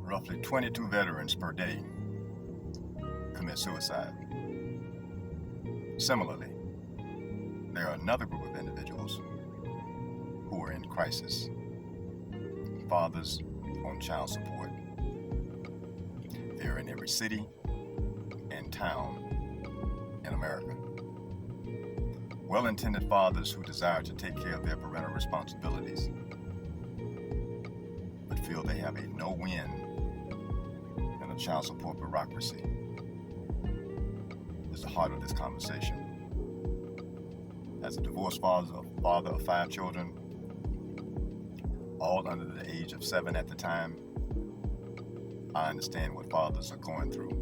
Roughly 22 veterans per day commit suicide. Similarly, there are another group of individuals who are in crisis, fathers on child support. They're in every city and town in America. Well-intended fathers who desire to take care of their parental responsibilities, but feel they have a no-win in a child support bureaucracy is the heart of this conversation. As a divorced father of 5 children, all under the age of 7 at the time, I understand what fathers are going through.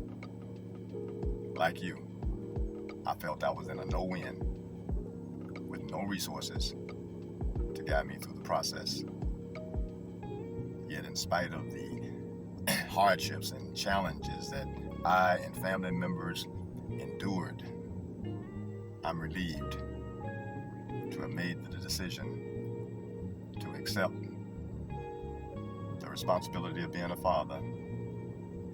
Like you, I felt I was in a no-win with no resources to guide me through the process. Yet in spite of the hardships and challenges that I and family members endured, I'm relieved to have made the decision to accept the responsibility of being a father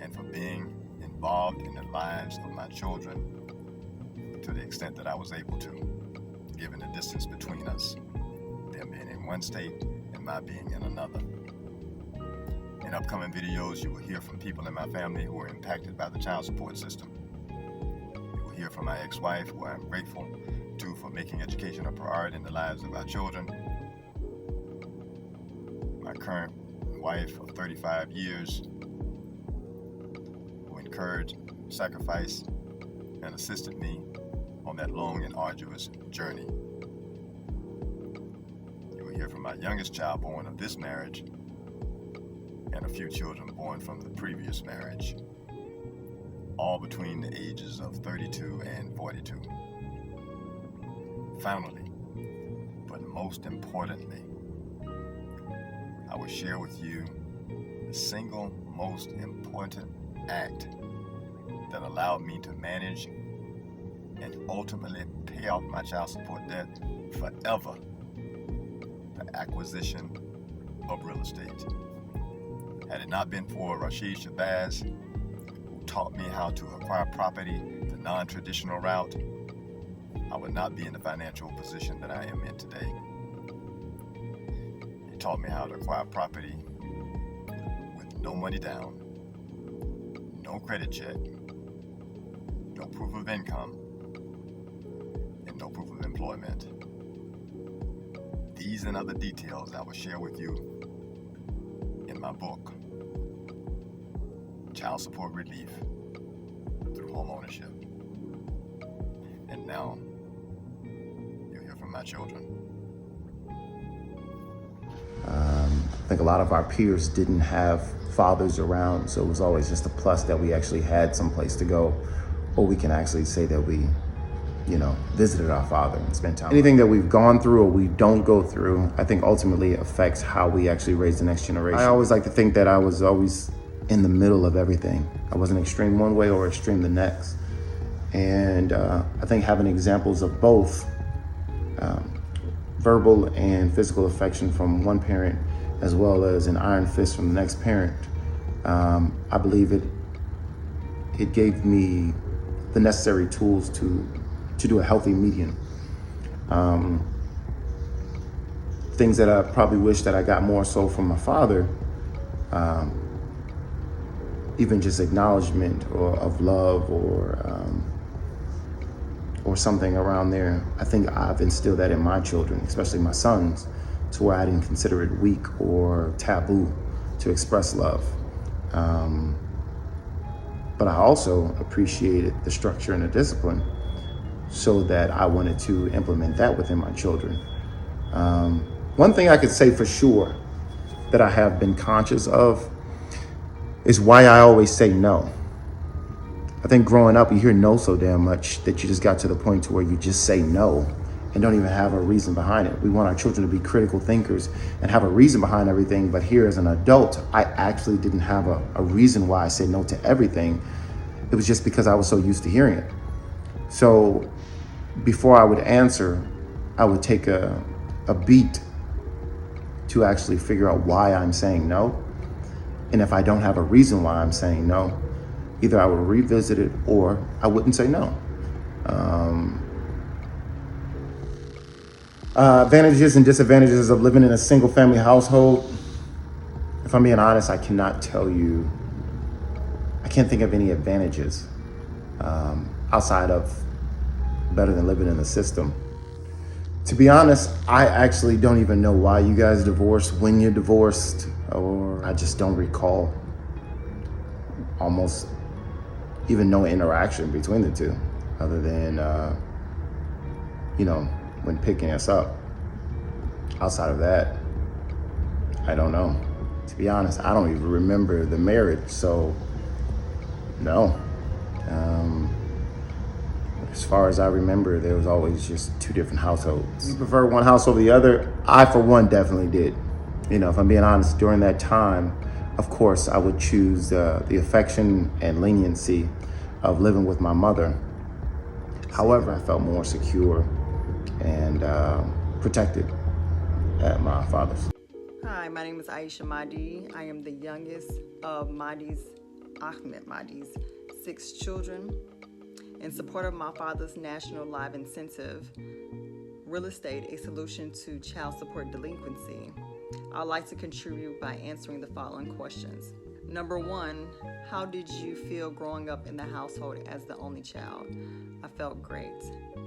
and for being involved in the lives of my children to the extent that I was able to, given the distance between us, them being in one state and my being in another. In upcoming videos, you will hear from people in my family who are impacted by the child support system. You will hear from my ex-wife, who I am grateful to for making education a priority in the lives of our children. My current wife of 35 years, who encouraged, sacrificed, and assisted me on that long and arduous journey. You will hear from my youngest child born of this marriage and a few children born from the previous marriage, all between the ages of 32 and 42. Finally, but most importantly, I will share with you the single most important act that allowed me to manage and ultimately pay off my child support debt forever: the acquisition of real estate. Had it not been for Rashid Shabazz, who taught me how to acquire property the non-traditional route, I would not be in the financial position that I am in today. He taught me how to acquire property with no money down, no credit check, no proof of income, and no proof of employment. These and other details I will share with you in my book, Child Support Relief Through Home Ownership. And now, you'll hear from my children. I think a lot of our peers didn't have fathers around, so it was always just a plus that we actually had some place to go, or we can actually say that we, visited our father and spent time. Anything that we've gone through or we don't go through, I think ultimately affects how we actually raise the next generation. I always like to think that I was always in the middle of everything. I wasn't extreme one way or extreme the next. And I think having examples of both verbal and physical affection from one parent, as well as an iron fist from the next parent, I believe it gave me the necessary tools to do a healthy median. Things that I probably wish that I got more so from my father, even just acknowledgement of love or something around there. I think I've instilled that in my children, especially my sons, to where I didn't consider it weak or taboo to express love. But I also appreciated the structure and the discipline, so that I wanted to implement that within my children. One thing I could say for sure that I have been conscious of is why I always say no. I think growing up, you hear no so damn much that you just got to the point to where you just say no and don't even have a reason behind it. We want our children to be critical thinkers and have a reason behind everything, but here as an adult, I actually didn't have a reason why I said no to everything. It was just because I was so used to hearing it. So before I would answer, I would take a beat to actually figure out why I'm saying no. And if I don't have a reason why I'm saying no, either I will revisit it or I wouldn't say no. Advantages and disadvantages of living in a single family household. If I'm being honest, I cannot tell you, I can't think of any advantages outside of better than living in the system. To be honest, I actually don't even know why you guys divorced, when you're divorced, or I just don't recall almost even no interaction between the two other than, when picking us up. Outside of that, I don't know. To be honest, I don't even remember the marriage, so no. As far as I remember, there was always just two different households. You prefer one house over the other? I, for one, definitely did. If I'm being honest, during that time, of course, I would choose the affection and leniency of living with my mother. However, I felt more secure and protected at my father's. Hi, my name is Aisha Mahdi. I am the youngest of Ahmed Mahdi's 6 children. In support of my father's National Live Incentive, Real Estate, a Solution to Child Support Delinquency, I'd like to contribute by answering the following questions. Number 1, how did you feel growing up in the household as the only child? I felt great.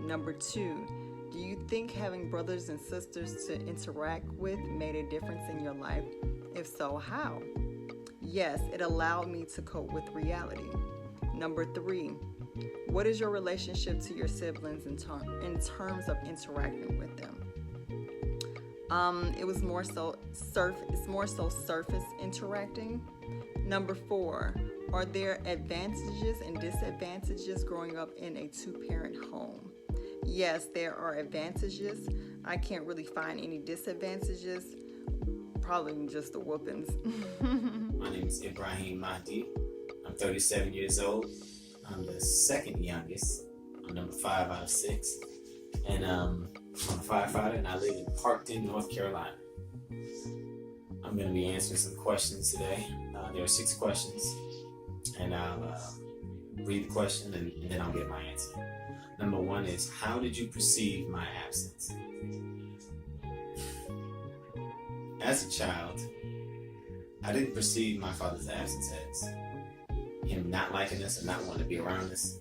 Number 2, do you think having brothers and sisters to interact with made a difference in your life? If so, how? Yes, it allowed me to cope with reality. Number 3, what is your relationship to your siblings in terms of interacting with them? It was more so surface interacting. Number 4, are there advantages and disadvantages growing up in a 2-parent home? Yes, there are advantages. I can't really find any disadvantages. Probably just the whoopings. My name is Ibrahim Mahdi. I'm 37 years old. I'm the second youngest. I'm number 5 out of 6. And I'm a firefighter, and I live in Parkton, North Carolina. I'm going to be answering some questions today. There are 6 questions, and I'll read the question, and then I'll get my answer. Number 1 is, how did you perceive my absence? As a child, I didn't perceive my father's absence as him not liking us or not wanting to be around us.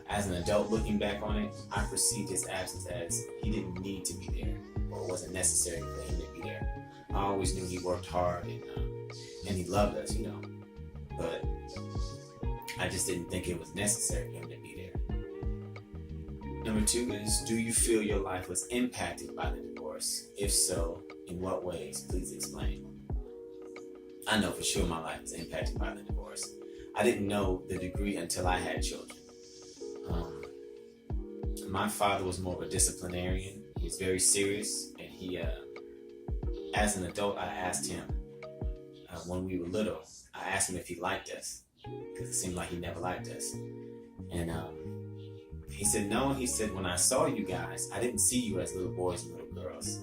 As an adult looking back on it, I perceived his absence as he didn't need to be there, or it wasn't necessary for him to be there. I always knew he worked hard and he loved us, but I just didn't think it was necessary for him to be there. Number 2 is, do you feel your life was impacted by the divorce? If so, in what ways? Please explain. I know for sure my life was impacted by the divorce. I didn't know the degree until I had children. My father was more of a disciplinarian. He was very serious, and he, as an adult, I asked him, when we were little, I asked him if he liked us, because it seemed like he never liked us. And he said no. He said, when I saw you guys, I didn't see you as little boys and little girls.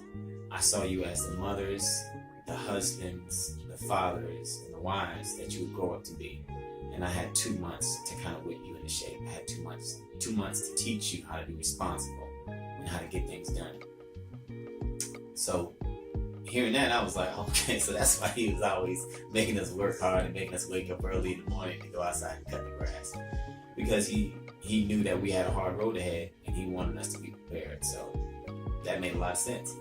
I saw you as the mothers, the husbands, the fathers, and the wives that you would grow up to be. And I had 2 months to kind of whip you into shape. I had 2 months to teach you how to be responsible and how to get things done. So hearing that, I was like, okay, so that's why he was always making us work hard and making us wake up early in the morning to go outside and cut the grass. Because he knew that we had a hard road ahead and he wanted us to be prepared. So that made a lot of sense.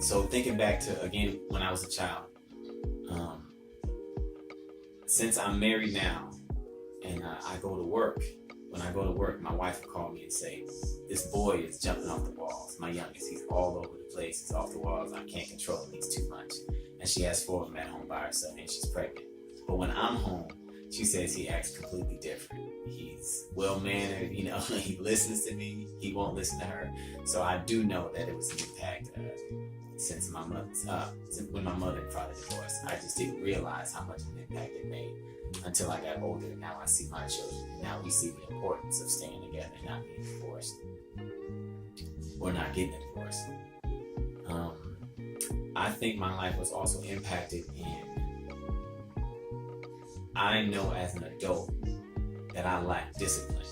So thinking back to, again, when I was a child, since I'm married now and I go to work, when I go to work, my wife will call me and say, this boy is jumping off the walls. My youngest, he's all over the place. He's off the walls. I can't control him. He's too much. And she has 4 of them at home by herself, and she's pregnant. But when I'm home, she says he acts completely different. He's well-mannered, he listens to me. He won't listen to her. So I do know that it was an impact since when my mother and father divorced. I just didn't realize how much of an impact it made until I got older. And now I see my children. And now we see the importance of staying together and not being divorced or not getting a divorce. I think my life was also impacted in, I know as an adult that I lack discipline.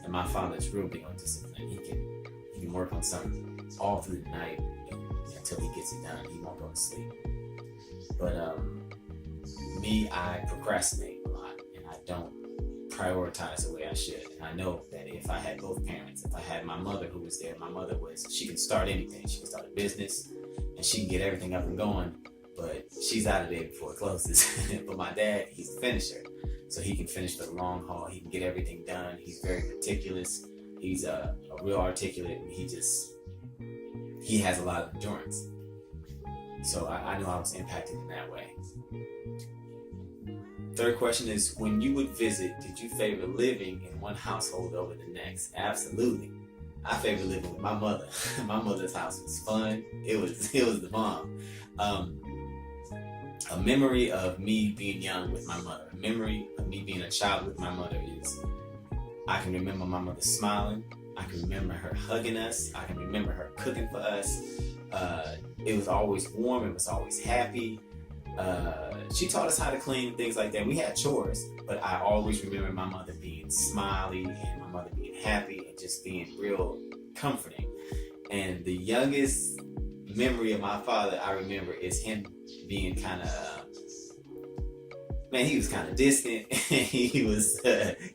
And my father's real big on discipline. He can work on something all through the night until he gets it done. He won't go to sleep. But me, I procrastinate a lot, and I don't prioritize the way I should. And I know that if I had both parents, if I had my mother who was there, she can start anything. She can start a business and she can get everything up and going, but she's out of there before it closes. But my dad, he's a finisher. So he can finish for the long haul. He can get everything done. He's very meticulous. He's a real articulate. He has a lot of endurance. So I know I was impacted in that way. Third question is, when you would visit, did you favor living in one household over the next? Absolutely. I favor living with my mother. My mother's house was fun. It was the bomb. A memory of me being young with my mother, a memory of me being a child with my mother is, I can remember my mother smiling. I can remember her hugging us. I can remember her cooking for us. It was always warm. It was always happy. She taught us how to clean, things like that. We had chores, but I always remember my mother being smiley and my mother being happy and just being real comforting. And the youngest memory of my father I remember is him being kind of, he was kind of distant. He was,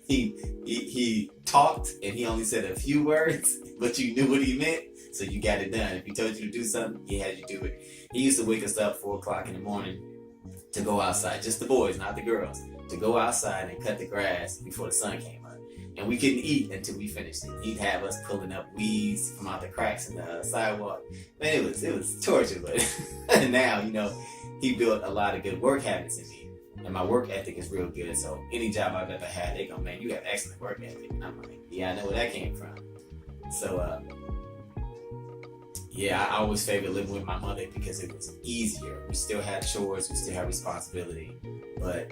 he talked and he only said a few words, but you knew what he meant, so you got it done. If he told you to do something, he had you do it. He used to wake us up 4 o'clock in the morning to go outside, just the boys, not the girls, to go outside and cut the grass before the sun came up. And we couldn't eat until we finished it. He'd have us pulling up weeds from out the cracks in the sidewalk. Man, it was torture, but now, he built a lot of good work habits in me. And my work ethic is real good. So any job I've ever had, they go, man, you have excellent work ethic. And I'm like, yeah, I know where that came from. So, I always favored living with my mother because it was easier. We still had chores, we still had responsibility, but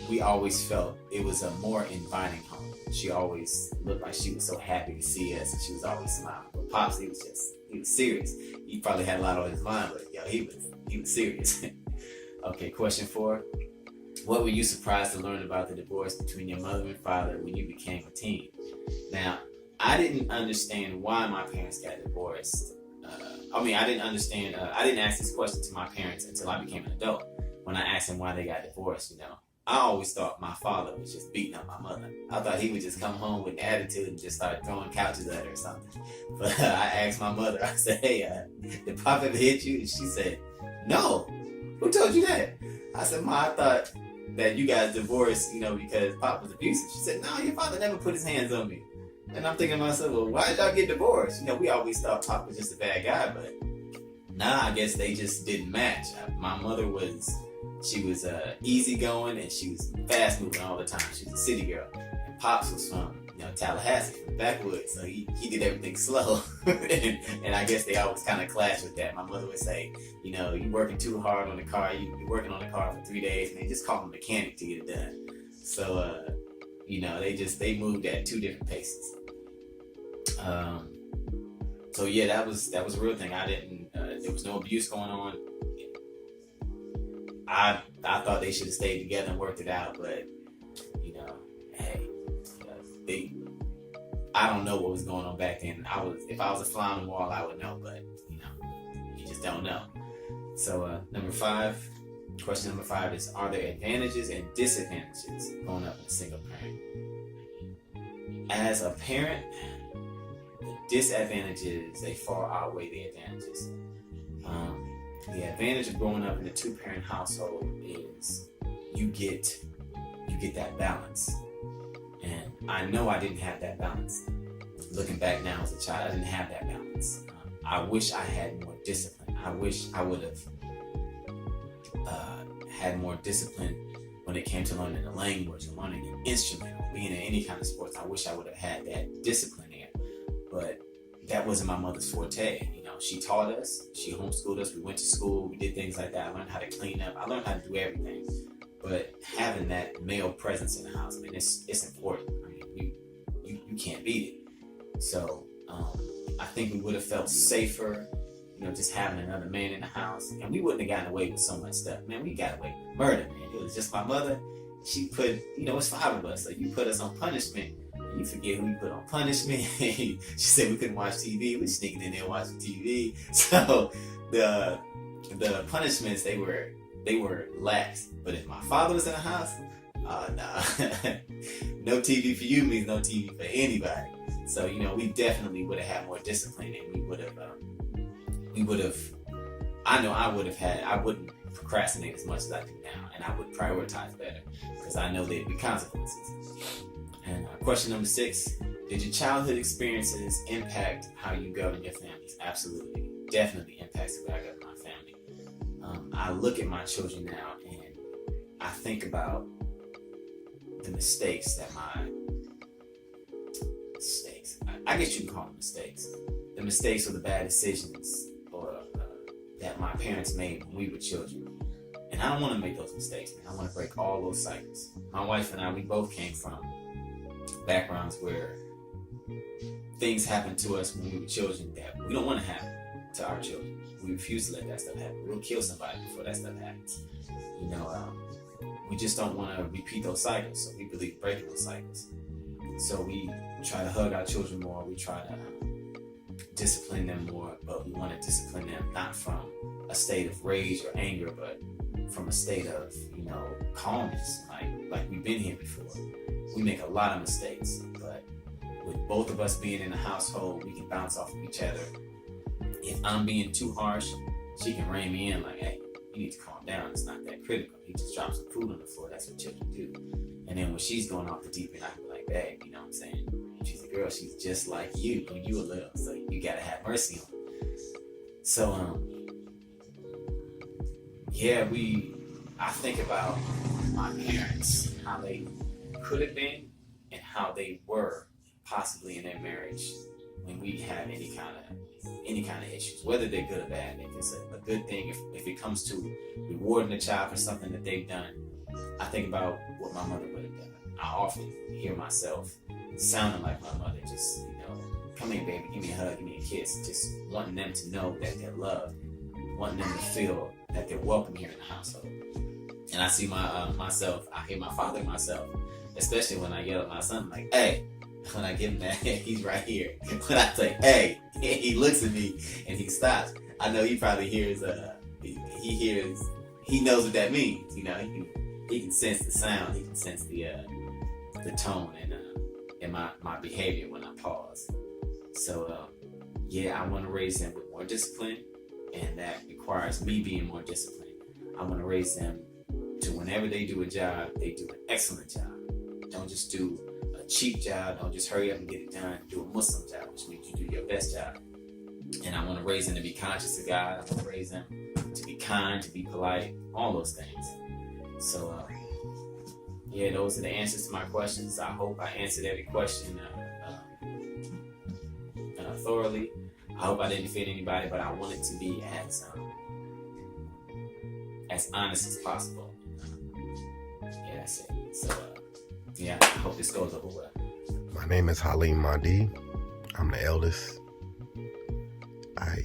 we always felt it was a more inviting home. She always looked like she was so happy to see us, and she was always smiling. But Pops, he was serious. He probably had a lot on his mind, but he was serious. Okay, question 4. What were you surprised to learn about the divorce between your mother and father when you became a teen? Now, I didn't understand why my parents got divorced. I didn't understand. I didn't ask this question to my parents until I became an adult. When I asked them why they got divorced, I always thought my father was just beating up my mother. I thought he would just come home with an attitude and just start throwing couches at her or something. But I asked my mother, I said, hey, did Pop ever hit you? And she said, no. Who told you that? I said, Ma, I thought that you guys divorced, because Pop was abusive. She said, no, your father never put his hands on me. And I'm thinking to myself, well, why did y'all get divorced? We always thought Pop was just a bad guy, but I guess they just didn't match. My mother was easygoing and she was fast moving all the time. She was a city girl. And Pops was from, Tallahassee, from the backwoods, so he did everything slow. and I guess they always kind of clashed with that. My mother would say, you're working too hard on the car. You're working on the car for 3 days, and they just call a mechanic to get it done. So, they moved at 2 different paces. That was a real thing. I didn't, there was no abuse going on. I thought they should have stayed together and worked it out, but, I don't know what was going on back then. If I was a fly on the wall, I would know, but, you just don't know. So, question number 5 is, are there advantages and disadvantages growing up in a single parent? As a parent, the disadvantages, they far outweigh the advantages. The advantage of growing up in a 2-parent household is you get that balance. And I know I didn't have that balance. Looking back now as a child, I didn't have that balance. I wish I had more discipline. I wish I would have had more discipline when it came to learning a language or learning an instrument or being in any kind of sports. I wish I would have had that discipline there. But that wasn't my mother's forte. She taught us, she homeschooled us, we went to school, we did things like that. I learned how to clean up, I learned how to do everything. But having that male presence in the house, it's important. You can't beat it. So I think we would have felt safer, just having another man in the house. And we wouldn't have gotten away with so much stuff. Man, we got away with murder, man. It was just my mother. She put, it's 5 of us. So you put us on punishment. You forget who you put on punishment. She said we couldn't watch TV. We sneaking in there watching TV. So the punishments, they were lax. But if my father was in the house, nah. No TV for you means no TV for anybody. So, we definitely would have had more discipline, and we would have, I wouldn't procrastinate as much as I do now, and I would prioritize better because I know there'd be consequences. And question number 6, did your childhood experiences impact how you govern your families? Absolutely. Definitely impacts the way I govern my family. I look at my children now and I think about the mistakes that I guess you can call them mistakes. The mistakes or the bad decisions that my parents made when we were children. And I don't want to make those mistakes, man. I want to break all those cycles. My wife and I, we both came from backgrounds where things happened to us when we were children that we don't want to happen to our children. We refuse to let that stuff happen. We'll kill somebody before that stuff happens. We just don't want to repeat those cycles. So we believe in breaking those cycles. So we try to hug our children more. We try to discipline them more, but we want to discipline them not from a state of rage or anger, but from a state of, calmness. Like we've been here before. We make a lot of mistakes, but with both of us being in the household, we can bounce off of each other. If I'm being too harsh, she can rein me in like, hey, you need to calm down. It's not that critical. He just dropped some food on the floor. That's what children do. And then when she's going off the deep end, I can be like, babe, you know what I'm saying? She's a girl. She's just like you when you were little. So you got to have mercy on her. So, I think about my parents, how they could have been and how they were possibly in their marriage when we have any kind of issues, whether they're good or bad. If it's a good thing, if it comes to rewarding a child for something that they've done, I think about what my mother would have done. I often hear myself sounding like my mother, just, come here, baby, give me a hug, give me a kiss, just wanting them to know that they're loved, wanting them to feel that they're welcome here in the household. And I see myself, I hear my father myself, especially when I yell at my son, like, hey, when I give him that, he's right here. When I say, hey, he looks at me and he stops. I know he probably hears, he knows what that means. He can sense the sound, he can sense the tone and my behavior when I pause. So, I want to raise them with more discipline, and that requires me being more disciplined. I want to raise them to whenever they do a job, they do an excellent job. Don't just do a cheap job. Don't just hurry up and get it done. Do a Muslim job, which means you do your best job. And I want to raise them to be conscious of God. I want to raise them to be kind, to be polite, all those things. So, those are the answers to my questions. I hope I answered every question thoroughly. I hope I didn't offend anybody, but I want it to be as honest as possible. That's it. So, I hope this goes over well. My name is Halim Mahdi. I'm the eldest. I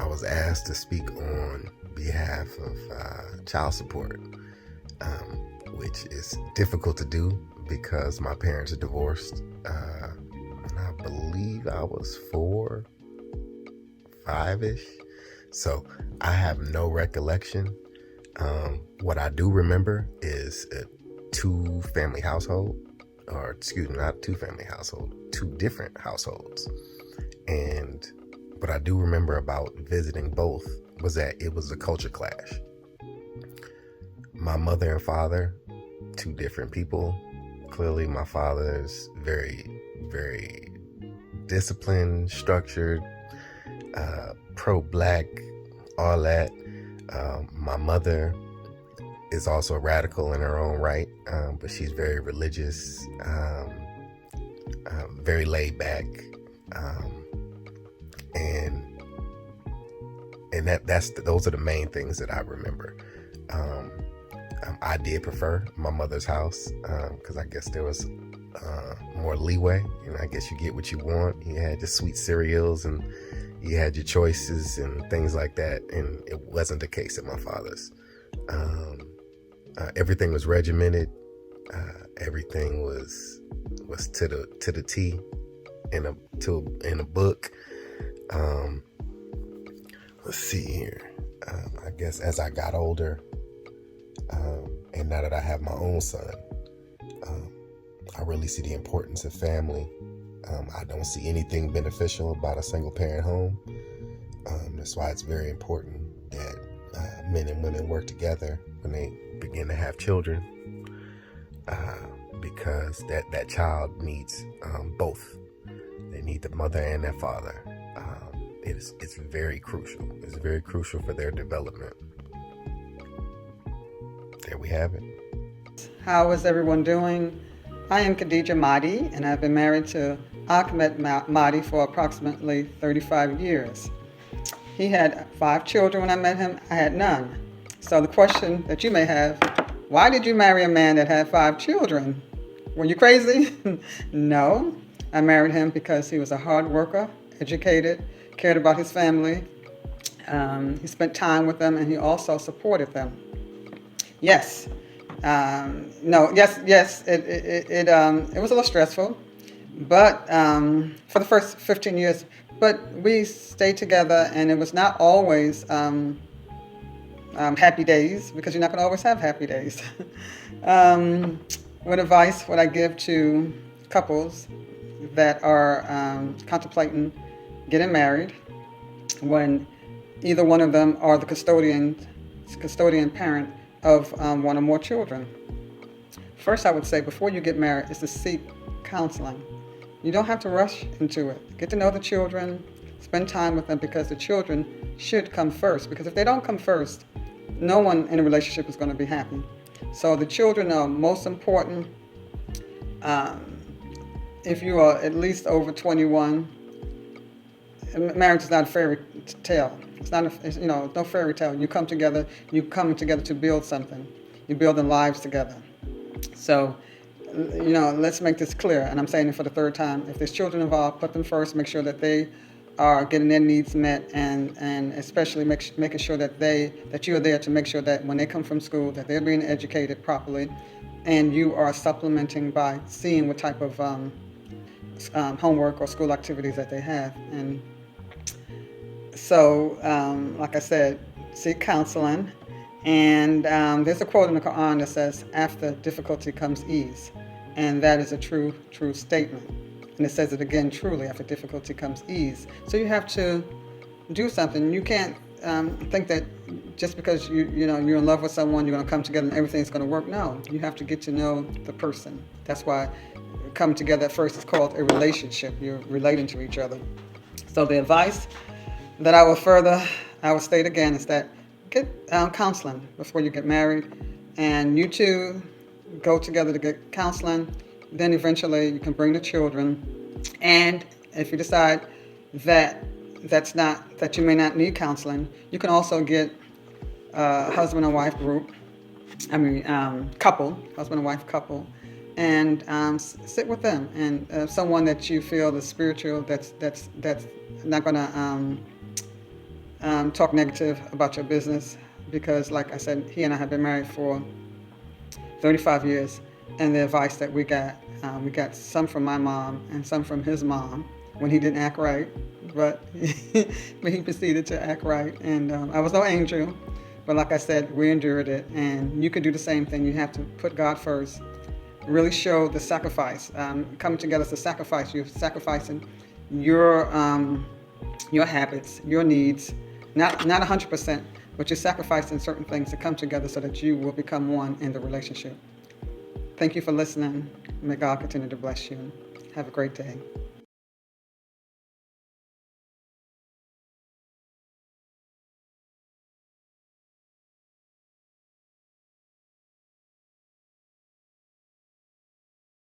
was asked to speak on behalf of child support, which is difficult to do because my parents are divorced. And I believe I was 4, 5-ish. So I have no recollection. What I do remember is a 2-family household, or not 2-family household, 2 different households. And what I do remember about visiting both was that it was a culture clash. My mother and father, 2 different people. Clearly my father's very, very disciplined, structured, pro-black, all that. My mother is also radical in her own right, but she's very religious, very laid back, and those are the main things that I remember. I did prefer my mother's house because I guess there was more leeway. I guess you get what you want. You had the sweet cereals and you had your choices and things like that, and it wasn't the case at my father's. Everything was regimented. Everything was to the T in a book. Let's see here. I guess as I got older, and now that I have my own son, I really see the importance of family. I don't see anything beneficial about a single parent home. That's why it's very important that men and women work together when they begin to have children, because that child needs both. They need the mother and their father. It's very crucial. It's very crucial for their development. There we have it. How is everyone doing? I am Khadija Mahdi, and I've been married to Ahmed Mahdi for approximately 35 years. He had 5 children when I met him. I had none. So the question that you may have, why did you marry a man that had 5 children? Were you crazy? No. I married him because he was a hard worker, educated, cared about his family. He spent time with them, and he also supported them. Yes. It was a little stressful, but for the first 15 years, but we stayed together, and it was not always happy days, because you're not going to always have happy days. What advice would I give to couples that are contemplating getting married when either one of them are the custodian parent of one or more children? First, I would say before you get married is to seek counseling. You don't have to rush into it. Get to know the children, spend time with them, because the children should come first. Because if they don't come first, no one in a relationship is going to be happy. So the children are most important. If you are at least over 21, marriage is not a fairy tale. It's not no fairy tale. You come together to build something. You're building lives together. So, let's make this clear, and I'm saying it for the third time. If there's children involved, put them first. Make sure that they are getting their needs met, and especially making sure that you are there to make sure that when they come from school, that they're being educated properly, and you are supplementing by seeing what type of homework or school activities that they have. And so, like I said, seek counseling. And there's a quote in the Quran that says, "After difficulty comes ease," and that is a true statement. And it says it again, truly, after difficulty comes ease. So you have to do something. You can't think that just because you're in love with someone, you're going to come together and everything's going to work. No, you have to get to know the person. That's why coming together at first is called a relationship. You're relating to each other. So the advice that I will state again is that get counseling before you get married, and you two go together to get counseling. Then eventually you can bring the children, and if you decide that you may not need counseling, you can also get a husband and wife group. Husband and wife couple, and sit with them, and someone that you feel is spiritual, that's not going to talk negative about your business, because like I said, he and I have been married for 35 years, and the advice that we got some from my mom and some from his mom when he didn't act right, but he proceeded to act right, and I was no angel, but like I said, we endured it, and you can do the same thing. You have to put God first, really show the sacrifice. Coming together is a sacrifice. You're sacrificing your habits, your needs, not 100%, but you're sacrificing certain things to come together so that you will become one in the relationship. Thank you for listening. May God continue to bless you. Have a great day.